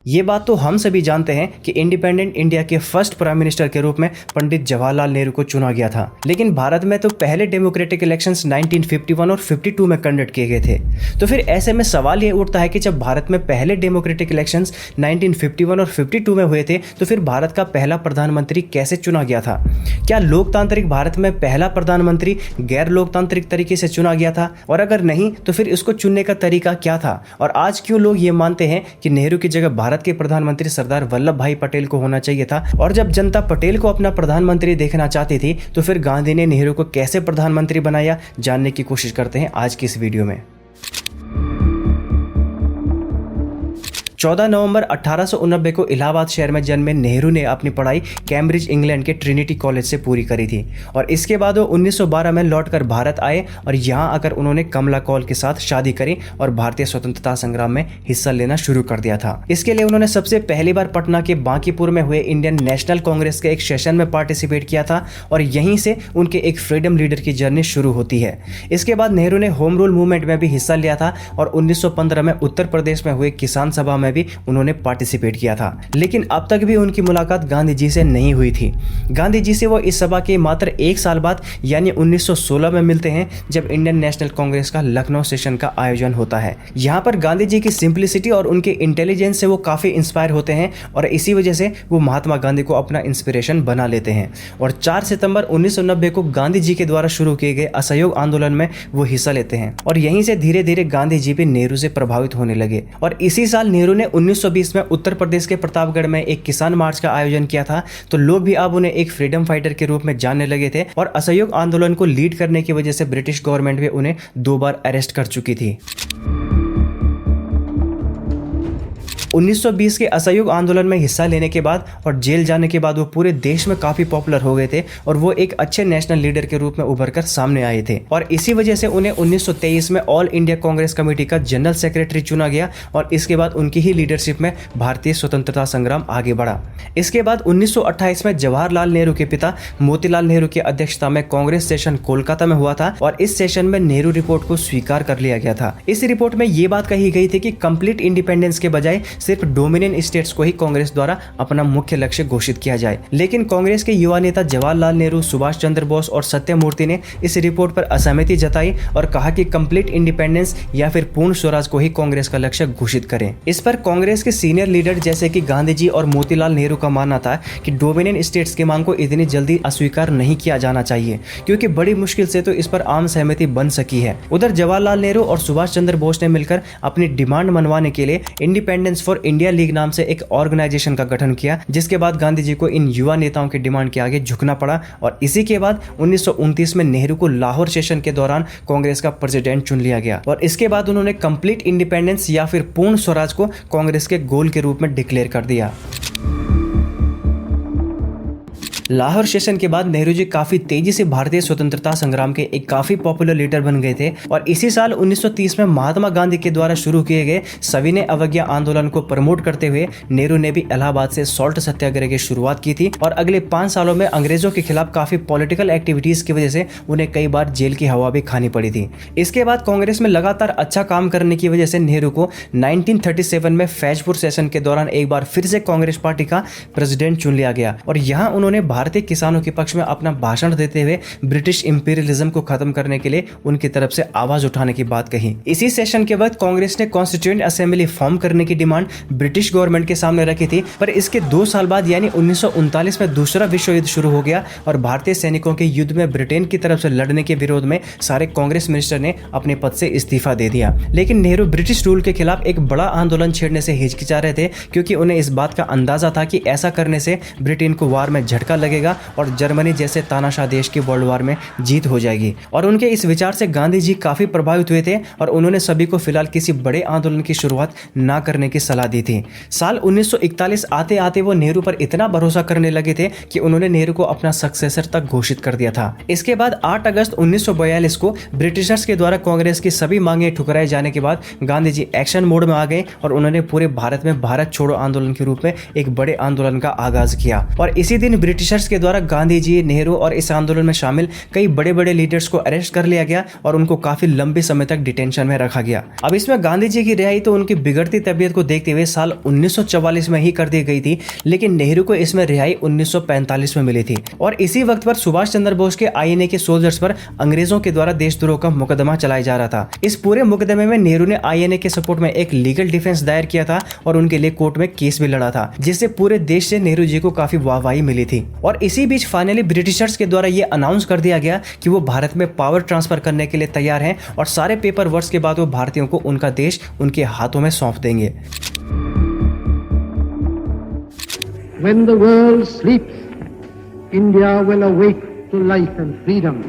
ये बात तो हम सभी जानते हैं कि इंडिपेंडेंट इंडिया के फर्स्ट प्राइम मिनिस्टर के रूप में पंडित जवाहरलाल नेहरू को चुना गया था। लेकिन भारत में तो पहले डेमोक्रेटिक इलेक्शंस 1951 और 52 में कंडक्ट किए गए थे। तो फिर ऐसे में सवाल ये उठता है कि जब भारत में पहले डेमोक्रेटिक इलेक्शंस 1951 और 52 में हुए थे तो फिर भारत का पहला प्रधानमंत्री कैसे चुना गया था? क्या लोकतांत्रिक भारत में पहला प्रधानमंत्री गैर लोकतांत्रिक तरीके से चुना गया था? और अगर नहीं तो फिर इसको चुनने का तरीका क्या था? और आज क्यों लोग ये मानते हैं कि नेहरू की जगह भारत के प्रधानमंत्री सरदार वल्लभ भाई पटेल को होना चाहिए था? और जब जनता पटेल को अपना प्रधानमंत्री देखना चाहती थी तो फिर गांधी ने नेहरू को कैसे प्रधानमंत्री बनाया, जानने की कोशिश करते हैं आज की इस वीडियो में। 14 नवंबर 1889 को इलाहाबाद शहर में जन्मे नेहरू ने अपनी पढ़ाई कैम्ब्रिज इंग्लैंड के ट्रिनिटी कॉलेज से पूरी करी थी और इसके बाद वो 1912 में लौटकर भारत आए और यहाँ आकर उन्होंने कमला कौल के साथ शादी करी और भारतीय स्वतंत्रता संग्राम में हिस्सा लेना शुरू कर दिया था। इसके लिए उन्होंने सबसे पहली बार पटना के बांकीपुर में हुए इंडियन नेशनल कांग्रेस के एक सेशन में पार्टिसिपेट किया था और यहीं से उनके एक फ्रीडम लीडर की जर्नी शुरू होती है। इसके बाद नेहरू ने होम रूल मूवमेंट में भी हिस्सा लिया था और 1915 में उत्तर प्रदेश में हुए किसान सभा में भी उन्होंने पार्टिसिपेट किया था। लेकिन अब तक भी उनकी मुलाकात गांधी जी से नहीं हुई थी। गांधी जी से वो इस सभा के मात्र एक साल बाद यानी 1916 में मिलते हैं जब इंडियन नेशनल कांग्रेस का लखनऊ सेशन का आयोजन होता है। यहाँ पर गांधी जी की सिंप्लिसिटी और उनके इंटेलिजेंस से वो काफी इंस्पायर होते हैं और इसी वजह से वो महात्मा गांधी को अपना इंस्पिरेशन बना लेते हैं और 4 सितंबर 1990 को गांधी जी के द्वारा शुरू किए गए असहयोग आंदोलन में वो हिस्सा लेते हैं और यहीं से धीरे धीरे गांधी जी भी नेहरू से प्रभावित होने लगे। और इसी साल नेहरू ने 1920 में उत्तर प्रदेश के प्रतापगढ़ में एक किसान मार्च का आयोजन किया था तो लोग भी अब उन्हें एक फ्रीडम फाइटर के रूप में जानने लगे थे और असहयोग आंदोलन को लीड करने की वजह से ब्रिटिश गवर्नमेंट भी उन्हें 2 बार अरेस्ट कर चुकी थी। 1920 के असहयोग आंदोलन में हिस्सा लेने के बाद और जेल जाने के बाद वो पूरे देश में काफी पॉपुलर हो गए थे और वो एक अच्छे नेशनल लीडर के रूप में उभर कर सामने आए थे और इसी वजह से उन्हें 1923 में ऑल इंडिया कांग्रेस कमेटी का जनरल सेक्रेटरी चुना गया और इसके बाद उनकी ही लीडरशिप में भारतीय स्वतंत्रता संग्राम आगे बढ़ा। इसके बाद 1928 में जवाहरलाल नेहरू के पिता मोतीलाल नेहरू की अध्यक्षता में कांग्रेस सेशन कोलकाता में हुआ था और इस सेशन में नेहरू रिपोर्ट को स्वीकार कर लिया गया था। इस रिपोर्ट में ये बात कही गई थी कि कंप्लीट इंडिपेंडेंस के बजाय सिर्फ डोमिनियन स्टेट्स को ही कांग्रेस द्वारा अपना मुख्य लक्ष्य घोषित किया जाए। लेकिन कांग्रेस के युवा नेता जवाहरलाल नेहरू, सुभाष चंद्र बोस और सत्यमूर्ति ने इस रिपोर्ट पर असहमति जताई और कहा कि कंप्लीट इंडिपेंडेंस या फिर पूर्ण स्वराज को ही कांग्रेस का लक्ष्य घोषित करें। इस पर कांग्रेस के सीनियर लीडर जैसे कि गांधी जी और मोतीलाल नेहरू का मानना था कि डोमिनियन स्टेट्स की मांग को इतनी जल्दी अस्वीकार नहीं किया जाना चाहिए क्योंकि बड़ी मुश्किल से तो इस पर आम सहमति बन सकी है। उधर जवाहरलाल नेहरू और सुभाष चंद्र बोस ने मिलकर अपनी डिमांड मनवाने के लिए इंडिपेंडेंस फॉर इंडिया लीग नाम से एक ऑर्गेनाइजेशन का गठन किया, जिसके बाद गांधी जी को इन युवा नेताओं की डिमांड के आगे झुकना पड़ा और इसी के बाद 1929 में नेहरू को लाहौर सेशन के दौरान कांग्रेस का प्रेसिडेंट चुन लिया गया और इसके बाद उन्होंने कंप्लीट इंडिपेंडेंस या फिर पूर्ण स्वराज को कांग्रेस के गोल के रूप में डिक्लेयर कर दिया। लाहौर सेशन के बाद नेहरू जी काफी तेजी से भारतीय स्वतंत्रता संग्राम के एक काफी पॉपुलर लीडर बन गए थे और इसी साल 1930 में महात्मा गांधी के द्वारा शुरू किए गए सविनय अवज्ञा आंदोलन को प्रमोट करते हुए नेहरू ने भी इलाहाबाद से सॉल्ट सत्याग्रह की शुरुआत की थी और अगले 5 सालों में अंग्रेजों के खिलाफ काफी पॉलिटिकल एक्टिविटीज की वजह से उन्हें कई बार जेल की हवा भी खानी पड़ी थी। इसके बाद कांग्रेस में लगातार अच्छा काम करने की वजह से नेहरू को 1937 में फैजपुर सेशन के दौरान एक बार फिर से कांग्रेस पार्टी का प्रेसिडेंट चुन लिया गया और यहाँ उन्होंने भारतीय किसानों के पक्ष में अपना भाषण देते हुए ब्रिटिश इंपीरियलिज्म को खत्म करने के लिए उनकी तरफ से आवाज उठाने की बात कही। इसी सेशन के बाद कांग्रेस ने कॉन्स्टिट्यूएंट असेंबली फॉर्म करने की डिमांड ब्रिटिश गवर्नमेंट के सामने रखी थी, पर इसके 2 साल बाद यानी 1939 में दूसरा विश्व युद्ध शुरू हो गया और भारतीय सैनिकों के युद्ध में ब्रिटेन की तरफ से लड़ने के विरोध में सारे कांग्रेस मिनिस्टर ने अपने पद से इस्तीफा दे दिया। लेकिन नेहरू ब्रिटिश रूल के खिलाफ एक बड़ा आंदोलन छेड़ने से हिचकिचा रहे थे क्योंकि उन्हें इस बात का अंदाजा था कि ऐसा करने से ब्रिटेन को वार में झटका लगेगा और जर्मनी जैसे तानाशाह देश की वर्ल्ड वार में जीत हो जाएगी और उनके इस विचार से गांधी जी काफी प्रभावित हुए थे और उन्होंने सभी को फिलहाल किसी बड़े आंदोलन की शुरुआत ना करने की सलाह दी थी। साल 1941 आते आते वो नेहरू पर इतना भरोसा करने लगे थे कि उन्होंने नेहरू को अपना सक्सेसर तक घोषित कर दिया था। इसके बाद 8 अगस्त 1942 को ब्रिटिशर्स के द्वारा कांग्रेस की सभी मांगे ठुकराए जाने के बाद गांधी जी एक्शन मोड में आ गए और उन्होंने पूरे भारत में भारत छोड़ो आंदोलन के रूप में एक बड़े आंदोलन का आगाज किया और इसी दिन ब्रिटिशर ब्रिटिशर्स के द्वारा गांधी जी, नेहरू और इस आंदोलन में शामिल कई बड़े बड़े लीडर्स को अरेस्ट कर लिया गया और उनको काफी लंबे समय तक डिटेंशन में रखा गया। अब इसमें गांधी जी की रिहाई तो उनकी बिगड़ती तबीयत को देखते हुए साल 1944 में ही कर दी गई थी, लेकिन नेहरू को इसमें रिहाई 1945 में मिली थी। और इसी वक्त पर सुभाष चंद्र बोस के आईएनए के सोल्जर्स पर अंग्रेजों के द्वारा देशद्रोह का मुकदमा चलाया जा रहा था। इस पूरे मुकदमे में नेहरू ने आईएनए के सपोर्ट में एक लीगल डिफेंस दायर किया था और उनके लिए कोर्ट में केस भी लड़ा था, जिससे पूरे देश से नेहरू जी को काफी वाहवाही मिली थी। और इसी बीच फाइनली ब्रिटिशर्स के द्वारा यह अनाउंस कर दिया गया कि वो भारत में पावर ट्रांसफर करने के लिए तैयार हैं और सारे पेपर वर्क्स के बाद वो भारतीयों को उनका देश उनके हाथों में सौंप देंगे। When the world sleeps, India will awake to life and freedom.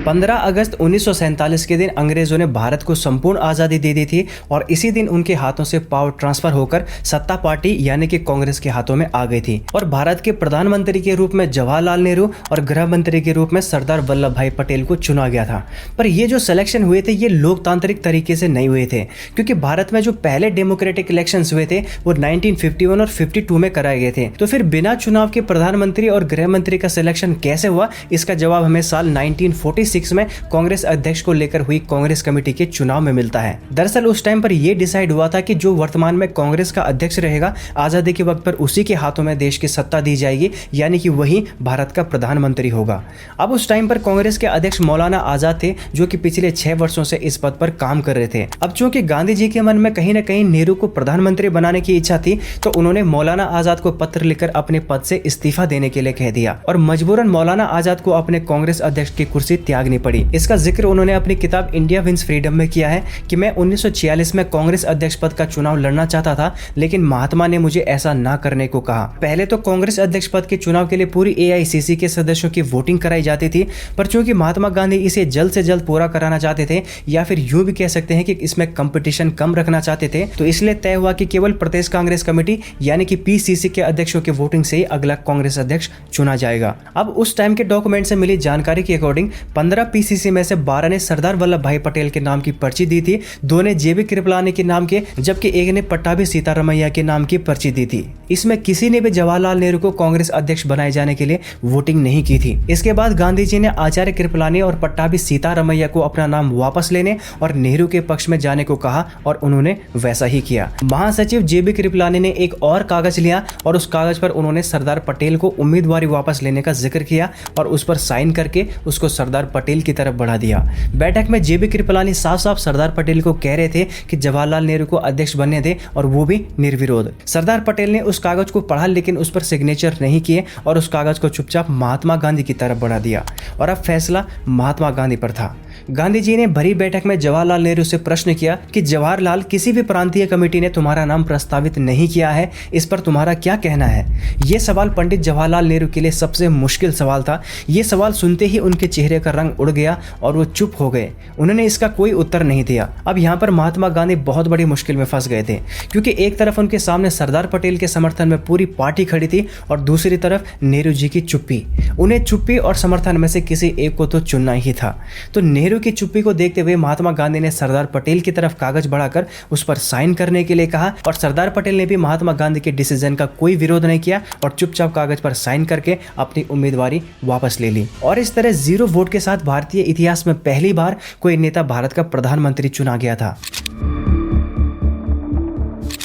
15 अगस्त 1947 के दिन अंग्रेजों ने भारत को संपूर्ण आज़ादी दे दी थी और इसी दिन उनके हाथों से पावर ट्रांसफर होकर सत्ता पार्टी यानी कि कांग्रेस के हाथों में आ गई थी और भारत के प्रधानमंत्री के रूप में जवाहरलाल नेहरू और गृह मंत्री के रूप में सरदार वल्लभ भाई पटेल को चुना गया था। पर ये जो सिलेक्शन हुए थे ये लोकतांत्रिक तरीके से नहीं हुए थे, क्योंकि भारत में जो पहले डेमोक्रेटिक इलेक्शन हुए थे वो 1951 और 52 में कराए गए थे। तो फिर बिना चुनाव के प्रधानमंत्री और गृह मंत्री का सिलेक्शन कैसे हुआ, इसका जवाब हमें साल 1946 में कांग्रेस अध्यक्ष को लेकर हुई कांग्रेस कमेटी के चुनाव में मिलता है। दरअसल उस टाइम पर यह डिसाइड हुआ था कि जो वर्तमान में कांग्रेस का अध्यक्ष रहेगा आजादी के वक्त पर उसी के हाथों में देश की सत्ता दी जाएगी, यानी कि वही भारत का प्रधानमंत्री होगा। अब उस टाइम पर कांग्रेस के अध्यक्ष मौलाना आजाद थे, जो कि पिछले 6 वर्षों से इस पद पर काम कर रहे थे। अब चूंकि गांधी जी के मन में कहीं न कहीं नेहरू को प्रधानमंत्री बनाने की इच्छा थी, तो उन्होंने मौलाना आजाद को पत्र लिखकर अपने पद से इस्तीफा देने के लिए कह दिया और मजबूरन मौलाना आजाद को अपने कांग्रेस अध्यक्ष की कुर्सी त्यागनी पड़ी। इसका जिक्र उन्होंने अपनी किताब इंडिया विंस फ्रीडम में किया है कि मैं 1946 में कांग्रेस अध्यक्ष पद का चुनाव लड़ना चाहता था, लेकिन महात्मा ने मुझे ऐसा ना करने को कहा। पहले तो कांग्रेस अध्यक्ष पद के चुनाव के लिए पूरी एआईसीसी के सदस्यों की वोटिंग कराई जाती थी, पर चूंकि महात्मा गांधी इसे जल्द से जल्द पूरा कराना चाहते थे, या फिर यूं भी कह सकते हैं कि इसमें कंपटीशन कम रखना चाहते थे, तो इसलिए तय हुआ कि केवल प्रदेश कांग्रेस कमेटी यानी कि पीसीसी के अध्यक्षों की वोटिंग से ही अगला कांग्रेस अध्यक्ष चुना जाएगा। अब उस टाइम के डॉक्यूमेंट से मिली जानकारी के अकॉर्डिंग 15 पीसीसी में से 12 ने सरदार वल्लभ भाई पटेल के नाम की पर्ची दी थी, 2 ने जेबी कृपलानी के नाम के, जबकि एक ने पट्टाभी सीतारमैया के नाम की पर्ची दी थी। इसमें किसी ने भी जवाहरलाल नेहरू को कांग्रेस अध्यक्ष बनाए जाने के लिए वोटिंग नहीं की थी। इसके बाद गांधी जी ने आचार्य कृपलानी और पट्टाभी सीतारमैया को अपना नाम वापस लेने और नेहरू के पक्ष में जाने को कहा और उन्होंने वैसा ही किया। महासचिव जेबी कृपलानी ने एक और कागज लिया और उस कागज पर उन्होंने सरदार पटेल को उम्मीदवारी वापस लेने का जिक्र किया और उस पर साइन करके उसको सरदार पटेल की तरफ बढ़ा दिया। बैठक में जेबी कृपलानी साफ साफ सरदार पटेल को कह रहे थे कि जवाहरलाल नेहरू को अध्यक्ष बनने दे और वो भी निर्विरोध। सरदार पटेल ने उस कागज को पढ़ा, लेकिन उस पर सिग्नेचर नहीं किए और उस कागज को चुपचाप महात्मा गांधी की तरफ बढ़ा दिया और अब फैसला महात्मा गांधी पर था। गांधी जी ने भरी बैठक में जवाहरलाल नेहरू से प्रश्न किया कि जवाहरलाल, किसी भी प्रांतीय कमेटी ने तुम्हारा नाम प्रस्तावित नहीं किया है, इस पर तुम्हारा क्या कहना है? यह सवाल पंडित जवाहरलाल नेहरू के लिए सबसे मुश्किल सवाल था। यह सवाल सुनते ही उनके चेहरे का रंग उड़ गया और वो चुप हो गए। उन्होंने इसका कोई उत्तर नहीं दिया। अब यहाँ पर महात्मा गांधी बहुत बड़ी मुश्किल में फंस गए थे, क्योंकि एक तरफ उनके सामने सरदार पटेल के समर्थन में पूरी पार्टी खड़ी थी और दूसरी तरफ नेहरू जी की चुप्पी। उन्हें चुप्पी और समर्थन में से किसी एक को तो चुनना ही था। तो नेहरू की चुप्पी को देखते हुए महात्मा गांधी ने सरदार पटेल की तरफ कागज बढ़ाकर उस पर साइन करने के लिए कहा और सरदार पटेल ने भी महात्मा गांधी के डिसीजन का कोई विरोध नहीं किया और चुपचाप कागज पर साइन करके अपनी उम्मीदवारी वापस ले ली। और इस तरह 0 वोट के साथ भारतीय इतिहास में पहली बार कोई नेता भारत का प्रधानमंत्री चुना गया था।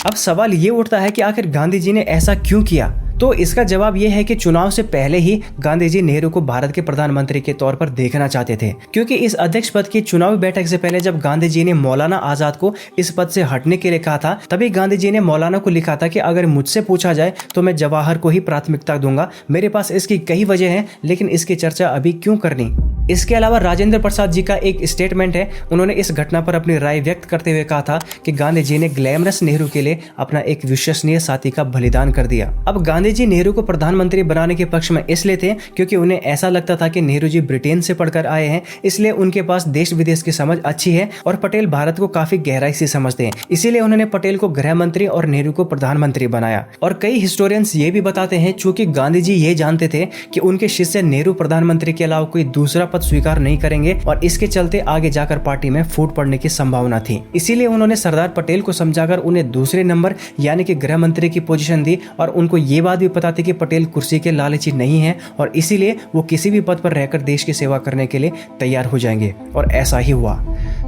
अब सवाल ये उठता है कि आखिर गांधी जी ने ऐसा क्यों किया? तो इसका जवाब यह है कि चुनाव से पहले ही गांधी जी नेहरू को भारत के प्रधानमंत्री के तौर पर देखना चाहते थे, क्योंकि इस अध्यक्ष पद की चुनावी बैठक से पहले जब गांधी जी ने मौलाना आजाद को इस पद से हटने के लिए कहा था, तभी गांधी जी ने मौलाना को लिखा था कि अगर मुझसे पूछा जाए तो मैं जवाहर को ही प्राथमिकता दूंगा। मेरे पास इसकी कई वजह हैं, लेकिन इसकी चर्चा अभी क्यों करनी। इसके अलावा राजेंद्र प्रसाद जी का एक स्टेटमेंट है। उन्होंने इस घटना पर अपनी राय व्यक्त करते हुए कहा था कि गांधी जी ने ग्लैमरस नेहरू के लिए अपना एक विश्वसनीय साथी का बलिदान कर दिया। अब गांधी जी नेहरू को प्रधानमंत्री बनाने के पक्ष में इसलिए थे क्योंकि उन्हें ऐसा लगता था कि नेहरू जी ब्रिटेन से पढ़कर आए हैं, इसलिए उनके पास देश विदेश की समझ अच्छी है और पटेल भारत को काफी गहराई से समझते हैं। इसीलिए उन्होंने पटेल को गृह मंत्री और नेहरू को प्रधानमंत्री बनाया। और कई हिस्टोरियंस ये भी बताते हैं, चूंकि गांधी जी ये जानते थे कि उनके शिष्य नेहरू प्रधानमंत्री के अलावा कोई दूसरा पद स्वीकार नहीं करेंगे और इसके चलते आगे जाकर पार्टी में फूट पड़ने की संभावना थी। इसीलिए उन्होंने सरदार पटेल को समझाकर उन्हें दूसरे नंबर यानी कि गृह मंत्री की पोजीशन दी और उनको ये बात बाद भी पता था कि पटेल कुर्सी के लालची नहीं हैं और इसीलिए वो किसी भी पद पर रहकर देश की सेवा करने के लिए तैयार हो जाएंगे, और ऐसा ही हुआ।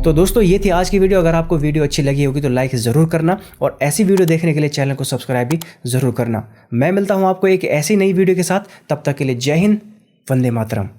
तो दोस्तों ये थी आज की वीडियो। अगर आपको वीडियो अच्छी लगी होगी तो लाइक ज़रूर करना और ऐसी वीडियो देखने के लिए चैनल को सब्सक्राइब भी ज़रूर करना। मैं मिलता हूँ आपको एक ऐसी नई वीडियो के साथ, तब तक के लिए जय हिंद, वंदे मातरम।